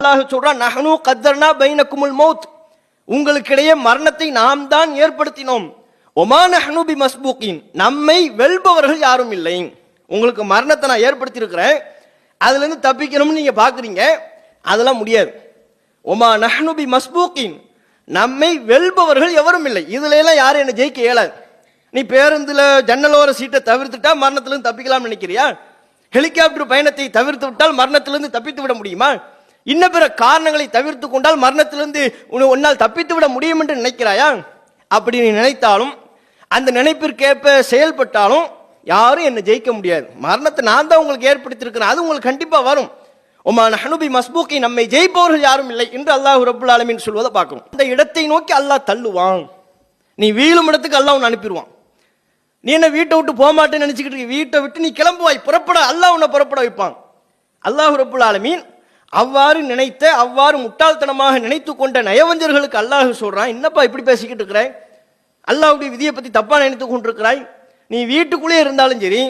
அல்லாஹ் சொல்றான், நஹ்னு கத்தர்னா பைனக்குமுல் மௌத், உங்களுக்கிடையே மரணத்தை நாம் தான் ஏற்படுத்தினோம். ஒமா நஹ்னு பிமஸ்பூகின், நம்மை வெல்பவர்கள் யாரும் இல்லை. உங்களுக்கு மரணத்தை நான் ஏற்படுத்தி இருக்கிறேன், அதுல இருந்து தப்பிக்கணும்னு நீங்க பாக்குறீங்க, அதெல்லாம் முடியாது. ஒமா நஹ்னு பிமஸ்பூகின், நம்மை வெல்பவர்கள் எவரும் இல்லை. இதுல எல்லாம் யாரும் என்ன ஜெயிக்க இயலாது. நீ பேருந்துல ஜன்னலோர சீட்டை தவிர்த்துட்டா மரணத்திலிருந்து தப்பிக்கலாம் நினைக்கிறியா? ஹெலிகாப்டர் பயணத்தை தவிர்த்து விட்டால் மரணத்திலிருந்து தப்பித்து விட முடியுமா? இன்ன பிற காரணங்களை தவிர்த்து கொண்டால் மரணத்திலிருந்து உன்னால் தப்பித்து விட முடியும் என்று நினைக்கிறாயா? அப்படி நீ நினைத்தாலும் அந்த நினைப்பிற்கேற்ப செயல்பட்டாலும் யாரும் என்ன ஜெயிக்க முடியாது. மரணத்தை நான் தான் உங்களுக்கு ஏற்படுத்தியிருக்கிறேன், அது உங்களுக்கு கண்டிப்பா வரும். ஒமா நஹ்னு பிமஸ்பூகி, நம்மை ஜெயிப்பவர்கள் யாரும் இல்லை என்று அல்லாஹ் ரப்புல் ஆலமீன் சொல்வதை பார்க்கணும். இந்த இடத்தை நோக்கி அல்லாஹ் தள்ளுவான். நீ வீழும் இடத்துக்கு அல்லாஹ் உன்னை அனுப்பிடுவான். நீ என்ன வீட்டை விட்டு போக மாட்டேன்னு நினைச்சுக்கிட்டு இருக்க, வீட்டை விட்டு நீ கிளம்புவாய், புறப்பட அல்லாஹ் உன்னை புறப்பட வைப்பான். அல்லாஹ் ரப்புல் ஆலமீன் அவ்வாறு நினைத்த, அவ்வாறு முட்டாள்தனமாக நினைத்து கொண்ட நயவஞ்சர்களுக்கு அல்லாஹ் சொல்றான், என்னப்பா இப்படி பேசிக்கிட்டு இருக்கிறாய், அல்லாஹ்வுடைய விதியை பத்தி தப்பா நினைத்து கொண்டிருக்கிறாய். நீ வீட்டுக்குள்ளே இருந்தாலும் சரி,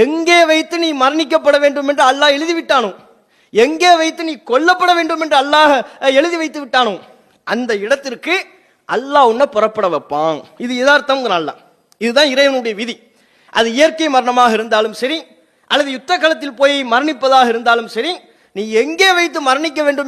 எங்கே வைத்து நீ மரணிக்கப்பட வேண்டும் என்று அல்லாஹ் எழுதி விட்டானோ, எங்கே வைத்து நீ கொல்லப்பட வேண்டும் என்று அல்லாஹ் எழுதி வைத்து விட்டானோ, அந்த இடத்திற்கு அல்லாஹ் உன்னை புறப்பட வைப்பான். இது யதார்த்தம். அல்லாஹ், இதுதான் இறைவனுடைய விதி. அது இயற்கை மரணமாக இருந்தாலும் சரி, அல்லது யுத்த களத்தில் போய் மரணிப்பதாக இருந்தாலும் சரி, நீ எங்கே வைத்து மரணிக்க வேண்டும்